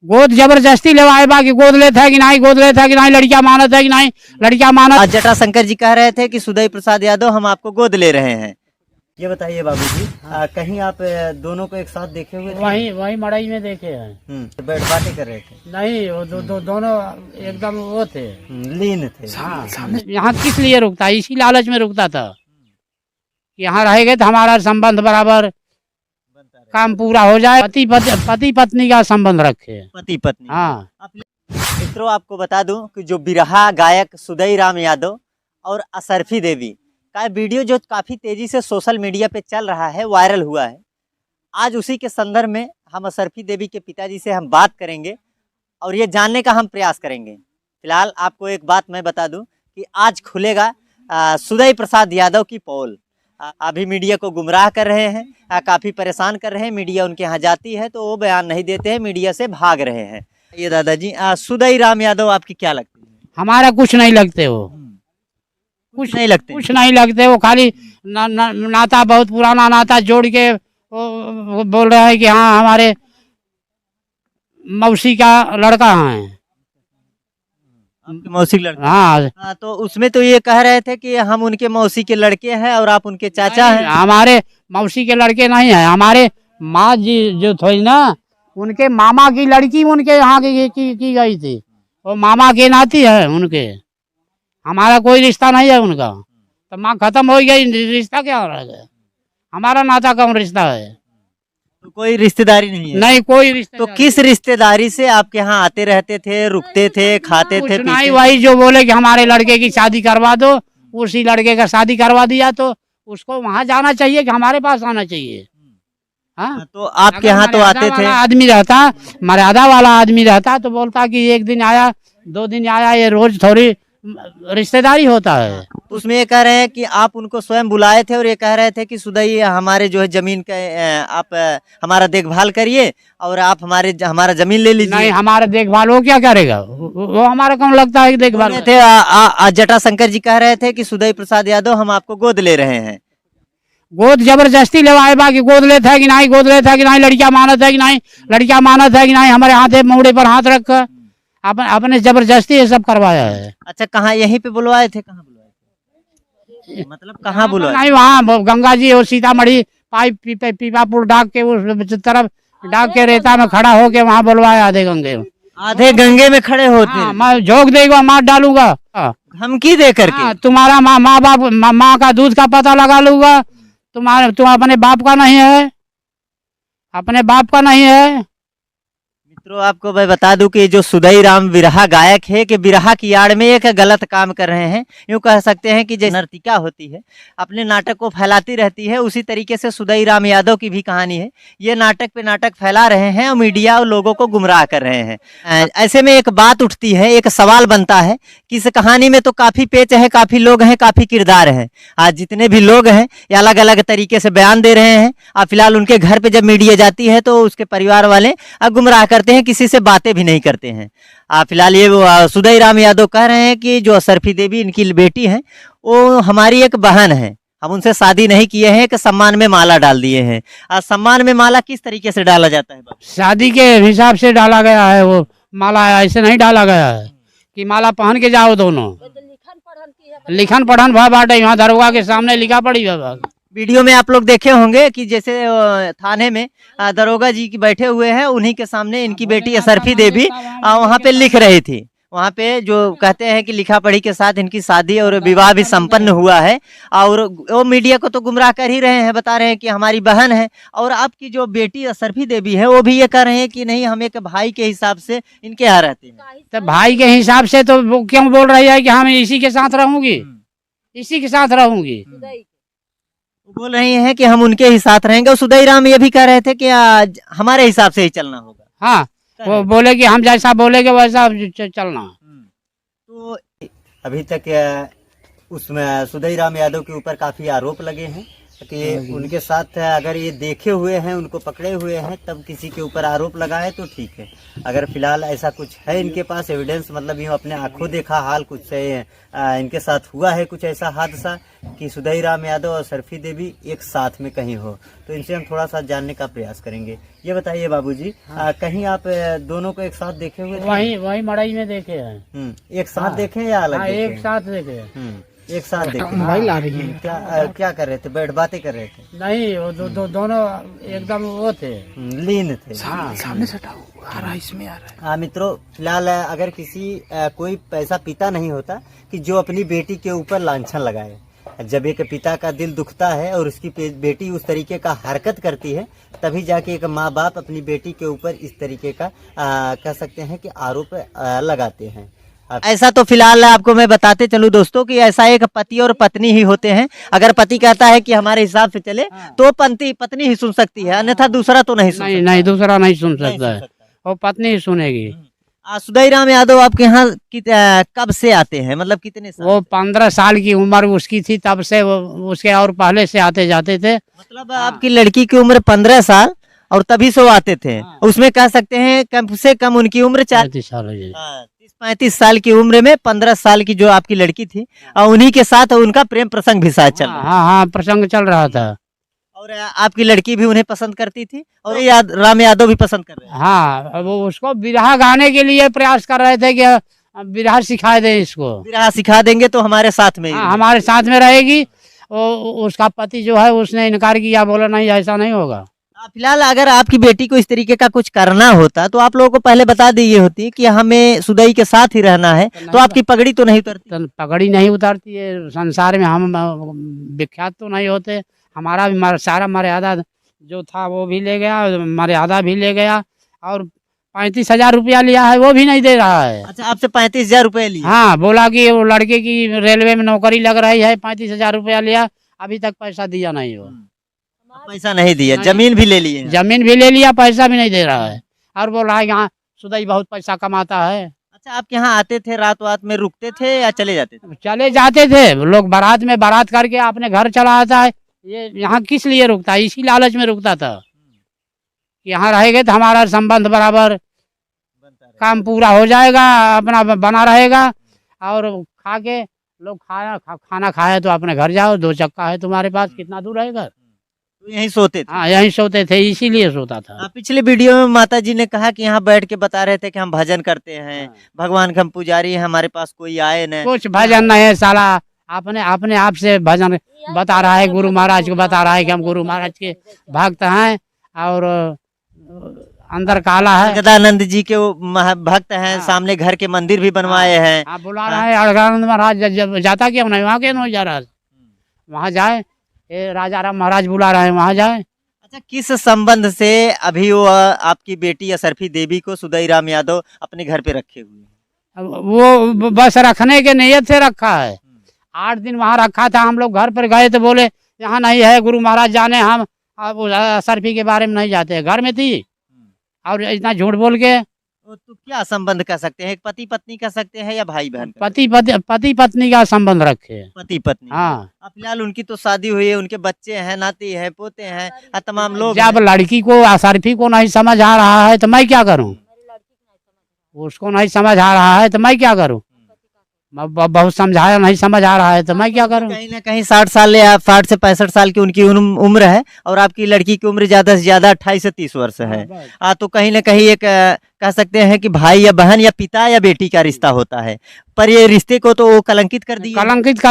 गोद जबरदस्ती लेवाए बाकी गोद लेता है कि नहीं, गोद लेता है कि नहीं, लड़कियां मानत है कि नहीं, लड़कियां मानत। आज जटाशंकर जी कह रहे थे कि सुदय प्रसाद यादव हम आपको गोद ले रहे हैं। ये बताइए बाबूजी, कहीं आप दोनों को एक साथ देखे हुए थे? वही मड़ई में देखे हैं। बैठ बातें कर रहे थे? नहीं, वो दोनों एकदम वो थे, लीन थे। यहाँ किस लिए रुकता है? इसी लालच में रुकता था। यहाँ रहेंगे तो हमारा संबंध बराबर काम पूरा हो जाए, पति पत्नी का संबंध रखे, पति पत्नी। हाँ। मित्रों, आपको बता दूं कि जो बिरहा गायक सुदय राम यादव और असरफी देवी का वीडियो जो काफी तेजी से सोशल मीडिया पे चल रहा है, वायरल हुआ है, आज उसी के संदर्भ में हम असरफी देवी के पिताजी से हम बात करेंगे और ये जानने का हम प्रयास करेंगे। फिलहाल आपको एक बात मैं बता दूं कि आज खुलेगा सुदय प्रसाद यादव की पोल। अभी मीडिया को गुमराह कर रहे हैं, काफी परेशान कर रहे हैं। मीडिया उनके यहाँ जाती है तो वो बयान नहीं देते हैं, मीडिया से भाग रहे हैं। ये दादाजी, सुदय राम यादव आपकी क्या लगती है? हमारा कुछ नहीं लगते, वो कुछ नहीं लगते, कुछ नहीं लगते। वो खाली नाता, बहुत पुराना नाता जोड़ के वो बोल रहे हैं कि हाँ हमारे मौसी का लड़का है। आपके मौसी लड़का? हाँ। तो उसमें तो ये कह रहे थे कि हम उनके मौसी के लड़के हैं और आप उनके चाचा हैं। हमारे मौसी के लड़के नहीं हैं, हमारे माँ जी जो थी ना, उनके मामा की लड़की उनके यहाँ की गई थी। वो मामा के नाती है उनके, हमारा कोई रिश्ता नहीं है उनका। तो माँ खत्म हो गई, रिश्ता क्या रह गया? हमारा नाता कौन रिश्ता है? तो कोई रिश्तेदारी नहीं है? नहीं, कोई रिश्ता। तो किस रिश्तेदारी से आपके यहाँ आते रहते थे, रुकते थे, खाते थे, नहीं, वही जो बोले कि हमारे लड़के की शादी करवा दो, उसी लड़के का शादी करवा दिया तो उसको वहाँ जाना चाहिए कि हमारे पास आना चाहिए। हाँ, तो आपके यहाँ तो आते थे? आदमी रहता, मर्यादा वाला आदमी रहता तो बोलता कि एक दिन आया, 2 दिन आया, ये रोज थोड़ी रिश्तेदारी होता है। उसमें ये कह रहे हैं कि आप उनको स्वयं बुलाए थे और ये कह रहे थे कि सुदय हमारे जो है जमीन का आप हमारा देखभाल करिए और आप हमारा जमीन ले लीजिए। नहीं, हमारा देखभाल वो क्या करेगा? वो हमारा कौन लगता है कि देखभाल थे? जटाशंकर जी कह रहे थे कि सुदय प्रसाद यादव हम आपको गोद ले रहे हैं। गोद जबरदस्ती लेवाए बाकी गोद लेता है कि नहीं, गोद लेता है कि नहीं, लड़कियां मानत है कि नहीं, लड़कियां मानत है कि नहीं, हमारे हाथ मुंडे पर हाथ रख कर अपने जबरदस्ती ये सब करवाया है। अच्छा, कहाँ यहीं पे बुलवाए थे? कहाँ बुलवाए थे? मतलब कहाँ बुलवाए? नहीं, वहाँ गंगा जी और सीतामढ़ी पाइप पीपापुर डाक के उस तरफ डाक के रेता में खड़ा होके वहाँ बुलवाया। आधे गंगे में खड़े होते। मैं झोंक देगा, मार डालूंगा, धमकी दे करके। तुम्हारा माँ बाप माँ का दूध का पता लगा लूंगा। तुम अपने बाप का नहीं है, अपने बाप का नहीं है। मित्रों, आपको मैं बता दूं कि जो सुदय राम बिरहा गायक है कि बिरहा की आड़ में एक गलत काम कर रहे हैं। यूँ कह सकते हैं कि जैसे नर्तिका होती है अपने नाटक को फैलाती रहती है, उसी तरीके से सुदय राम यादव की भी कहानी है। ये नाटक पे नाटक फैला रहे हैं और मीडिया और लोगों को गुमराह कर रहे हैं। ऐसे में एक बात उठती है, एक सवाल बनता है कि इस कहानी में तो काफ़ी पेच है, काफ़ी लोग हैं, काफ़ी किरदार हैं। आज जितने भी लोग हैं ये अलग अलग तरीके से बयान दे रहे हैं। फिलहाल उनके घर पर जब मीडिया जाती है तो उसके परिवार वाले गुमराह करते हैं, किसी से बातें भी नहीं करते हैं। फिलहाल ये सुदय राम यादव कह रहे हैं कि जो असरफी देवी इनकी बेटी है वो हमारी एक बहन है, हम उनसे शादी नहीं किए हैं, कि सम्मान में माला डाल दिए हैं। सम्मान में माला किस तरीके से डाला जाता है? शादी के हिसाब से डाला गया है, वो माला ऐसे नहीं डाला गया है कि माला पहन के जाओ दोनों। लिखन पढ़न भा बाटे, यहाँ दरोगा के सामने लिखा पड़ी है। वीडियो में आप लोग देखे होंगे कि जैसे थाने में दरोगा जी की बैठे हुए हैं, उन्हीं के सामने इनकी बेटी असरफी देवी वहाँ पे लिख रही थी। वहाँ पे जो कहते हैं कि लिखा पढ़ी के साथ इनकी शादी और विवाह भी संपन्न हुआ है। और वो मीडिया को तो गुमराह कर ही रहे हैं, बता रहे हैं कि हमारी बहन है। और आपकी जो बेटी असरफी देवी है वो भी ये कह रहे हैं कि नहीं, हम एक भाई के हिसाब से इनके यहाँ रहते हैं। तो भाई के हिसाब से तो वो क्यों बोल रही है कि हम इसी के साथ रहूंगी, इसी के साथ रहूंगी? बोल रही हैं कि हम उनके ही साथ रहेंगे। और सुदय राम ये भी कह रहे थे कि आज हमारे हिसाब से ही चलना होगा। हाँ, वो बोले कि हम जैसा बोलेंगे वैसा चलना। तो अभी तक उसमें सुदय राम यादव के ऊपर काफी आरोप लगे हैं। कि उनके साथ अगर ये देखे हुए हैं, उनको पकड़े हुए हैं, तब किसी के ऊपर आरोप लगाए तो ठीक है। अगर फिलहाल ऐसा कुछ है इनके पास एविडेंस, मतलब यूँ अपने आंखों देखा हाल कुछ से इनके साथ हुआ है कुछ ऐसा हादसा कि सुदई राम यादव और सरफी देवी एक साथ में कहीं हो, तो इनसे हम थोड़ा सा जानने का प्रयास करेंगे। ये बताइए बाबूजी, कहीं आप दोनों को एक साथ देखे हुए थे? वही मड़ई में देखे हैं। एक साथ देखे या अलग देखे? एक साथ देखे हैं। एक साथ देखे। मोबाइल आ रही है। क्या कर रहे थे? बैठ बातें कर रहे थे? नहीं, वो दोनों एकदम वो थे, लीन थे। सामने से आ रहा है, इसमें आ रहा है। हाँ मित्रों, फिलहाल अगर किसी कोई पैसा पिता नहीं होता कि जो अपनी बेटी के ऊपर लांछन लगाए। जब एक पिता का दिल दुखता है और उसकी बेटी उस तरीके का हरकत करती है, तभी जाके एक माँ बाप अपनी बेटी के ऊपर इस तरीके का कह सकते हैं कि आरोप लगाते हैं। ऐसा तो फिलहाल आपको मैं बताते चलूं दोस्तों कि ऐसा एक पति और पत्नी ही होते हैं। अगर पति कहता है कि हमारे हिसाब से चले तो पत्नी ही सुन सकती है, अन्यथा दूसरा तो नहीं सुन सकता। नहीं, दूसरा नहीं सुन सकता है, वो पत्नी ही सुनेगी। सुदई राम यादव आपके यहाँ कब से आते हैं, मतलब कितने साल? वो 15 साल की उम्र उसकी थी तब से, वो उसके और पहले से आते जाते थे। मतलब आपकी लड़की की उम्र 15 साल और तभी से वो आते थे। उसमें कह सकते हैं कम से कम उनकी उम्र 35 साल है। 35 साल की उम्र में 15 साल की जो आपकी लड़की थी, और उन्हीं के साथ उनका प्रेम प्रसंग भी साथ चल रहा। हाँ, प्रसंग चल रहा था। और आपकी लड़की भी उन्हें पसंद करती थी और राम यादव भी पसंद कर रहे हैं। हाँ, वो उसको बिरहा गाने के लिए प्रयास कर रहे थे कि बिरहा सिखा दें इसको। बिरहा सिखा देंगे तो हमारे साथ में हमारे साथ में रहेगी। उसका पति जो है उसने इनकार किया, बोला नहीं ऐसा नहीं होगा। फिलहाल अगर आपकी बेटी को इस तरीके का कुछ करना होता तो आप लोगों को पहले बता दी ये होती कि हमें सुदई के साथ ही रहना है, तो आपकी पगड़ी तो नहीं उतरती। पगड़ी नहीं उतरती है संसार में, हम विख्यात तो नहीं होते। हमारा भी सारा मर्यादा जो था वो भी ले गया, मर्यादा भी ले गया, और 35,000 रुपया लिया है, वो भी नहीं दे रहा है। अच्छा, आपसे 35,000 रुपये लिया? हाँ, बोला कि वो लड़के की रेलवे में नौकरी लग रही है, 35,000 रुपया लिया, अभी तक पैसा दिया नहीं। वो पैसा नहीं दिया, जमीन भी ले लिए? जमीन भी ले लिया, पैसा भी नहीं दे रहा है, और बोल रहा है यहाँ सुदई बहुत पैसा कमाता है। अच्छा, आपके यहाँ आते थे, रात में रुकते थे या चले जाते थे? चले जाते थे लोग, बारात में बारात करके अपने घर चला आता है। ये यहाँ किस लिए रुकता है? इसी लालच में रुकता था, यहाँ रहेंगे तो हमारा संबंध बराबर काम पूरा हो जाएगा, अपना बना रहेगा। और खा के लोग खाना खाए तो अपने घर जाओ, 2 चक्का है तुम्हारे पास, कितना दूर है घर? तो यहीं सोते थे? हाँ, यहीं सोते थे, इसीलिए सोता था। पिछले वीडियो में माता जी ने कहा कि यहाँ बैठ के बता रहे थे कि हम भजन करते हैं, भगवान के हम पुजारी हैं, हमारे पास कोई आए नहीं। कुछ भजन नहीं है साला, अपने आप से भजन बता रहा है, गुरु महाराज को बता रहा है कि हम गुरु महाराज के भक्त हैं, और अंदर काला है। गदानंद जी के भक्त हैं, सामने घर के मंदिर भी बनवाए हैं। बुला रहा है अलगानंद महाराज, जब जाता क्यों नहीं? वहाँ क्यों नहीं जा रहा? वहाँ जाए, राजा राम महाराज बुला रहे हैं, वहाँ जाए। अच्छा, किस संबंध से अभी वो आपकी बेटी असरफी देवी को सुदई राम यादव अपने घर पे रखे हुए हैं? वो बस रखने के नियत से रखा है। 8 दिन वहाँ रखा था, हम लोग घर पर गए तो बोले यहाँ नहीं है, गुरु महाराज जाने, हम असरफी के बारे में नहीं जाते। घर में थी और इतना झूठ बोल के। तो क्या संबंध कह सकते हैं? पति पत्नी कह सकते हैं या भाई बहन? पति पत्नी का संबंध रखे, पति पत्नी। हाँ, फिलहाल उनकी तो शादी हुई है, उनके बच्चे हैं, नाती है, पोते हैं, तमाम लोग। जब लड़की को असरफी को नहीं समझ आ रहा है तो मैं क्या करूं? उसको नहीं समझ आ रहा है तो मैं क्या करूं? बहुत समझाया, नहीं समझ आ रहा है तो मैं क्या करूं? कहीं ना कहीं 60 साल या 60 से 65 साल की उनकी उम्र है, और आपकी लड़की की उम्र ज्यादा से ज्यादा 28 से 30 वर्ष है। तो कहीं ना कहीं एक कह सकते हैं कि भाई या बहन या पिता या बेटी का रिश्ता होता है, पर ये रिश्ते को तो कलंकित कर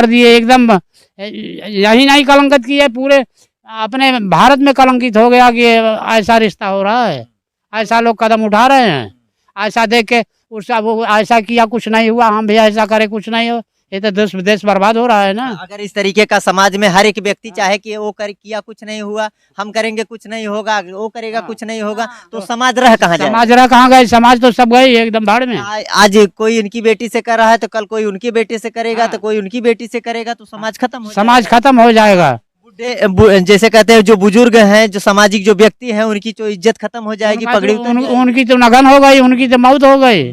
दिए एकदम। यही नहीं कलंकित किए, पूरे अपने भारत में कलंकित हो गया कि ऐसा रिश्ता हो रहा है, ऐसा लोग कदम उठा रहे हैं। ऐसा देख के उसका वो ऐसा किया, कुछ नहीं हुआ, हम भी ऐसा करें, कुछ नहीं हो, ये तो देश बर्बाद हो रहा है ना। अगर इस तरीके का समाज में हर एक व्यक्ति चाहे कि वो किया कुछ नहीं हुआ, हम करेंगे कुछ नहीं होगा, वो करेगा कुछ नहीं होगा, तो समाज रह कहाँ जाए? समाज रह कहाँ गए? समाज तो सब गए एकदम भाड़ में। आज कोई इनकी बेटी से कर रहा है तो कल कोई उनकी बेटी से करेगा, तो कोई उनकी बेटी से करेगा, तो समाज खत्म हो जाएगा। जैसे कहते हैं जो बुजुर्ग हैं, जो सामाजिक जो व्यक्ति हैं, उनकी जो इज्जत खत्म हो जाएगी, पगड़ी उनकी तो नगन हो गई, उनकी तो मौत हो गई।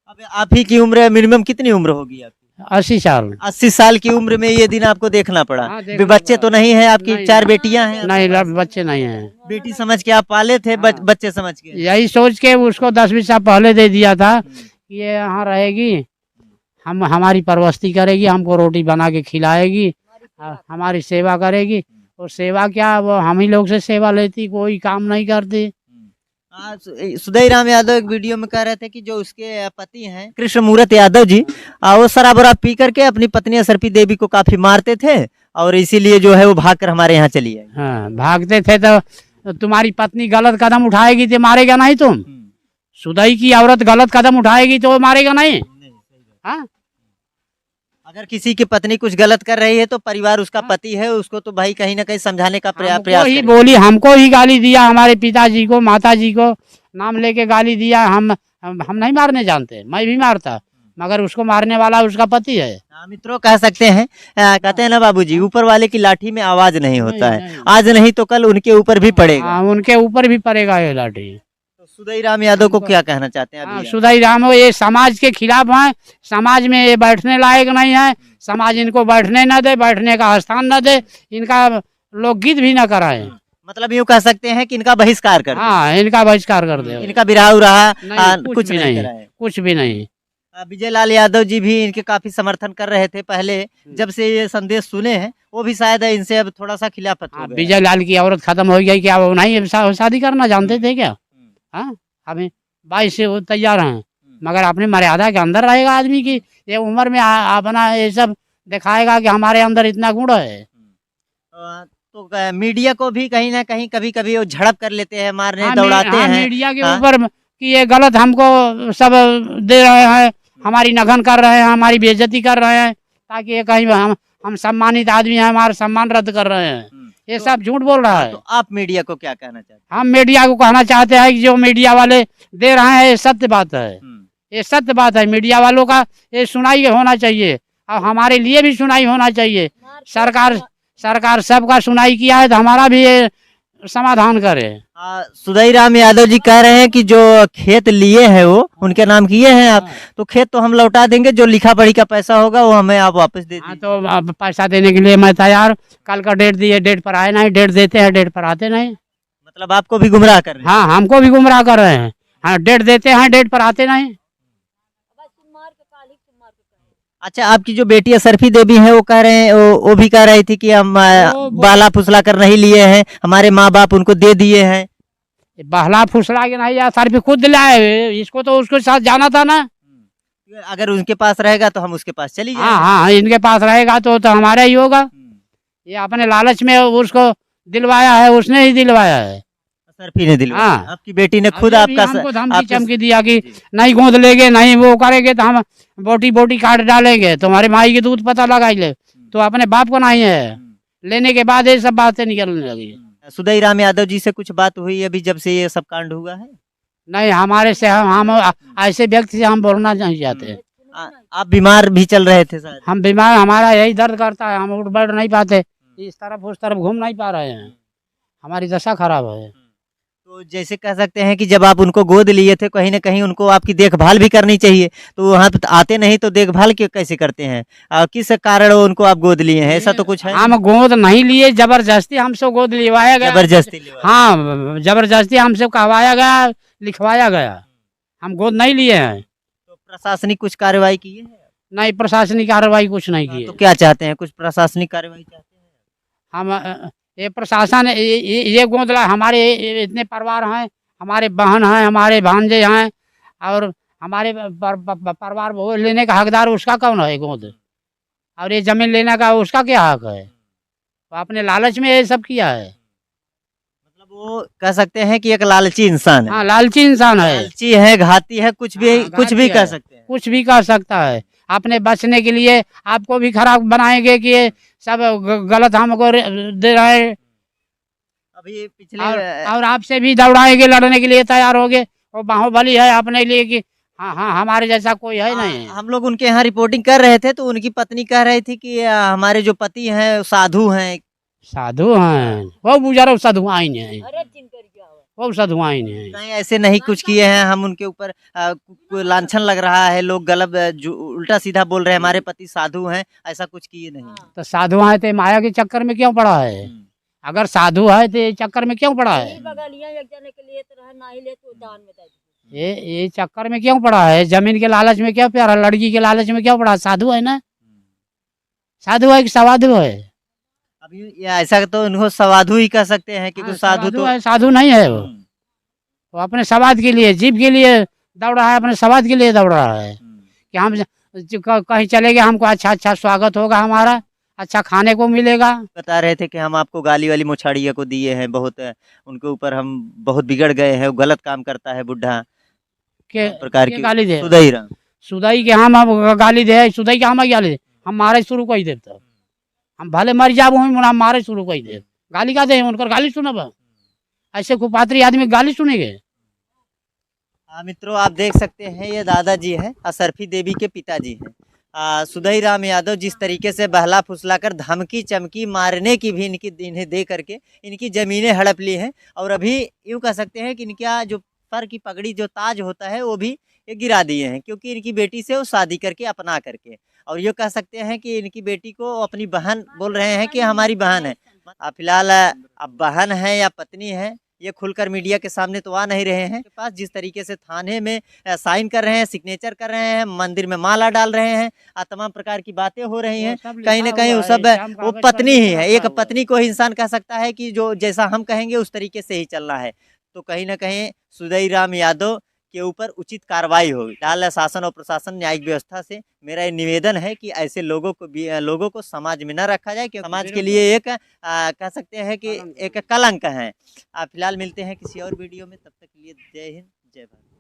अब आप ही की उम्र मिनिमम कितनी उम्र होगी आपकी? 80 साल। 80 साल की उम्र में ये दिन आपको देखना पड़ा। हाँ, देखना बच्चे पड़ा। तो नहीं है आपकी? नहीं, 4 बेटियां हैं? नहीं बच्चे नहीं हैं। बेटी समझ के आप पाले थे? हाँ। बच्चे समझ के? यही सोच के उसको 10-20 साल पहले दे दिया था कि ये यहाँ रहेगी, हम हमारी परवस्ती करेगी, हमको रोटी बना के खिलाएगी, हमारी सेवा करेगी। और सेवा क्या, वो हम ही लोग से सेवा लेती, कोई काम नहीं करती। सुधई राम यादव एक वीडियो में कह रहे थे कि जो उसके पति हैं कृष्ण मूर्त यादव जी, वो शराब वराब पी करके अपनी पत्नी असरपी देवी को काफी मारते थे और इसीलिए जो है वो भागकर हमारे यहाँ चली आई। हाँ, भागते थे तो तुम्हारी पत्नी गलत कदम उठाएगी तो मारेगा नहीं तुम? सुधई की औरत गलत कदम उठाएगी तो वो मारेगा नहीं? हाँ, अगर किसी की पत्नी कुछ गलत कर रही है तो परिवार उसका पति है, उसको तो भाई कहीं ना कहीं समझाने का प्रयास हमको ही करें। बोली, हमको ही गाली दिया, हमारे पिताजी को, माताजी को नाम लेके गाली दिया। हम नहीं मारने जानते, मैं भी मारता, मगर उसको मारने वाला उसका पति है। मित्रों कह सकते हैं, कहते हैं ना बाबूजी, ऊपर वाले की लाठी में आवाज नहीं होता है। नहीं। आज नहीं तो कल उनके ऊपर भी पड़ेगा। हाँ, उनके ऊपर भी पड़ेगा ये लाठी। तो सुधई राम यादव को क्या कहना चाहते हैं हाँ, अभी? सुधई राम ये समाज के खिलाफ हैं, समाज में ये बैठने लायक नहीं है, समाज इनको बैठने न दे, बैठने का स्थान न दे, इनका लोकगीत भी न कराए। मतलब यूँ कह सकते हैं कि इनका बहिष्कार कर दें। हाँ, इनका बहिष्कार कर दे। इनका बिरहा उराहा नहीं, कुछ भी नहीं नहीं, कराए। कुछ भी नहीं। विजय लाल यादव जी भी इनके काफी समर्थन कर रहे थे पहले, जब से ये संदेश सुने हैं वो भी शायद इनसे अब थोड़ा सा खिलाफत हो गया। विजय लाल की औरत खत्म हो गई, क्या वो नहीं शादी करना जानते थे क्या? हाँ, हमें 22 से वो तैयार हैं, मगर अपनी मर्यादा के अंदर रहेगा आदमी की। ये उम्र में अपना ये सब दिखाएगा कि हमारे अंदर इतना गुण है। तो मीडिया को भी कहीं ना कहीं कभी कभी वो झड़प कर लेते हैं, मारने हाँ, दौड़ाते हैं। मीडिया के हाँ? ऊपर कि ये गलत हमको सब दे रहे हैं, हमारी नगन कर रहे हैं, हमारी बेइज्जती कर रहे हैं, ताकि ये कहीं हम सम्मानित आदमी हैं, हमारा सम्मान रद्द कर रहे हैं। ये सब झूठ बोल रहा है। तो आप मीडिया को क्या कहना चाहते हैं? हम मीडिया को कहना चाहते हैं कि जो मीडिया वाले दे रहे हैं ये सत्य बात है, ये सत्य बात है। मीडिया वालों का ये सुनाई होना चाहिए और हमारे लिए भी सुनाई होना चाहिए। सरकार सबका सुनाई किया है तो हमारा भी ये समाधान करे। सुधई राम यादव जी कह रहे हैं कि जो खेत लिए हैं वो उनके नाम किए हैं आप, तो खेत तो हम लौटा देंगे, जो लिखा पढ़ी का पैसा होगा वो हमें आप वापस दे दीजिए। तो अब पैसा देने के लिए मैं तैयार। कल का डेट दिए, डेट पर आए नहीं, डेट देते हैं डेट पर आते नहीं। मतलब आपको भी गुमराह कर रहे हैं? हाँ, हमको भी गुमराह कर रहे हैं। हाँ, डेट देते हैं, डेट पर आते नहीं। अच्छा, आपकी जो बेटी असरफी देवी है वो कह रहे हैं, वो भी कह रही थी कि हम बाला फुसला कर नहीं लिए हैं, हमारे माँ बाप उनको दे दिए हैं। बहला फुसला के नहीं, सर पे खुद लाए, इसको तो उसके साथ जाना था ना। अगर उनके पास रहेगा तो हम उसके पास चली जाएंगे। हाँ, इनके पास रहेगा तो हमारा ही होगा। ये अपने लालच में उसको दिलवाया है, उसने ही दिलवाया है, असरफी ने दिलवाया। हाँ। आपकी बेटी ने खुद हमको धमकी आपके चमकी दिया कि नहीं गोद लेंगे, नहीं वो करेंगे तो हम बोटी काट डालेंगे, तुम्हारे माई की दूध पता लगा ले, तो अपने बाप को नहीं है। लेने के बाद ये सब बातें निकलने लगी। सुधई राम यादव जी से कुछ बात हुई अभी जब से ये सब कांड हुआ है? नहीं, हमारे से हम ऐसे व्यक्ति से हम बोलना नहीं चाहते। आप बीमार भी चल रहे थे शायद? हम बीमार, हमारा यही दर्द करता है, हम उठ बैठ नहीं पाते, इस तरफ उस तरफ घूम नहीं पा रहे हैं, हमारी दशा खराब है। तो जैसे कह सकते हैं कि जब आप उनको गोद लिए थे, कहीं ना कहीं उनको आपकी देखभाल भी करनी चाहिए, तो वहाँ पे आते नहीं तो देखभाल कैसे करते हैं? किस कारण उनको आप गोद लिए हैं, ऐसा तो कुछ है? हम गोद नहीं लिए, जबरदस्ती हमसे गोद लिवाया गया। जबरदस्ती? हाँ, जबरदस्ती हमसे कहवाया गया, लिखवाया गया, हम गोद नहीं लिए हैं। तो प्रशासनिक कुछ कार्रवाई की है? नहीं, प्रशासनिक कार्रवाई कुछ नहीं की। तो क्या चाहते हैं, कुछ प्रशासनिक कार्रवाई चाहते हैं? हम ये प्रशासन ये गोदला, हमारे इतने परिवार हैं, हमारे बहन हैं, हमारे भांजे हैं, और हमारे परिवार वो लेने का हकदार उसका कौन है गोद? और ये जमीन लेने का उसका क्या हक है? वो अपने लालच में ये सब किया है। मतलब वो कह सकते हैं कि एक लालची इंसान है। हाँ, लालची इंसान है, लालची है, घाती है, कुछ भी कह सकते हैं। कुछ भी कर सकता है। अपने बचने के लिए आपको भी खराब बनाएंगे कि ये सब गलत हमको दे रहे हैं, अभी पिछले और आपसे भी दौड़ाएंगे, लड़ने के लिए तैयार होंगे। वो बाहुबली है अपने लिए कि हाँ, हमारे जैसा कोई है नहीं। हम लोग उनके यहाँ रिपोर्टिंग कर रहे थे तो उनकी पत्नी कह रही थी कि हमारे जो पति हैं साधु हैं। साधु हैं, वो बुझारो साधु आई नहीं। वो साधुआई नहीं है। कहीं ऐसे नहीं कुछ किए हैं हम उनके ऊपर कोई लांछन लग रहा है, लोग गलत जो उल्टा सीधा बोल रहे हैं हमारे पति साधु हैं, ऐसा कुछ किए नहीं? तो साधु है तो माया के चक्कर में क्यों पड़ा है? अगर साधु है तो ये चक्कर में क्यों पड़ा है? एक जने के लिए तो रहा ना ही ले तो दान में दे दो। ये चक्कर में क्यों पड़ा है? जमीन के लालच में क्यों प्यारा? लड़की के लालच में क्यों पड़ा? साधु है ना, साधु है कि सवाधु है? अभी ये ऐसा तो उनको सवाधु ही कह सकते हैं क्योंकि हाँ, साधु सवाधु तो है, साधु नहीं है वो अपने सवाद के लिए, जीव के लिए दौड़ रहा है, अपने सवाद के लिए दौड़ रहा है कि हम कहीं चले गए, हमको अच्छा अच्छा स्वागत होगा, हमारा अच्छा खाने को मिलेगा। बता रहे थे कि हम आपको गाली वाली मोछाड़िया को दिए हैं, बहुत उनके ऊपर हम बहुत बिगड़ गए हैं, वो गलत काम करता है बुढ़ा के प्रकार के की गाली दे सुधई राम। सुदाई के हम अब गाली दे, सुदाई के हम गाली दे, हम मारे शुरू कर दे, तो हम भले मर जाब हम मारे शुरू कर दे, गाली का दे उनकर गाली सुनब? ऐसे कुपात्री आदमी गाली सुनेंगे? हाँ मित्रों, आप देख सकते हैं ये दादाजी हैं, असरफी देवी के पिताजी हैं। सुधई राम यादव जिस तरीके से बहला फुसला कर धमकी चमकी मारने की भी इन्हें दे करके इनकी ज़मीनें हड़प ली हैं, और अभी यूँ कह सकते हैं कि इनका जो सर की पगड़ी जो ताज होता है वो भी ये गिरा दिए हैं, क्योंकि इनकी बेटी से वो शादी करके अपना करके, और ये कह सकते हैं कि इनकी बेटी को अपनी बहन बोल रहे हैं कि हमारी बहन है। फिलहाल अब बहन है या पत्नी है ये खुलकर मीडिया के सामने तो आ नहीं रहे हैं। के पास जिस तरीके से थाने में साइन कर रहे हैं, सिग्नेचर कर रहे हैं, मंदिर में माला डाल रहे हैं, तमाम प्रकार की बातें हो रही हैं, कहीं ना कहीं वो सब वो पत्नी ही है। एक पत्नी को ही इंसान कह सकता है कि जो जैसा हम कहेंगे उस तरीके से ही चलना है। तो कहीं ना कहीं सुधई राम यादव के ऊपर उचित कार्रवाई होगी। फिलहाल शासन और प्रशासन न्यायिक व्यवस्था से मेरा ये निवेदन है कि ऐसे लोगों को समाज में न रखा जाए, क्योंकि समाज के लिए एक कह सकते हैं कि एक कलंक है। फिलहाल मिलते हैं किसी और वीडियो में, तब तक के लिए जय हिंद जय भारत।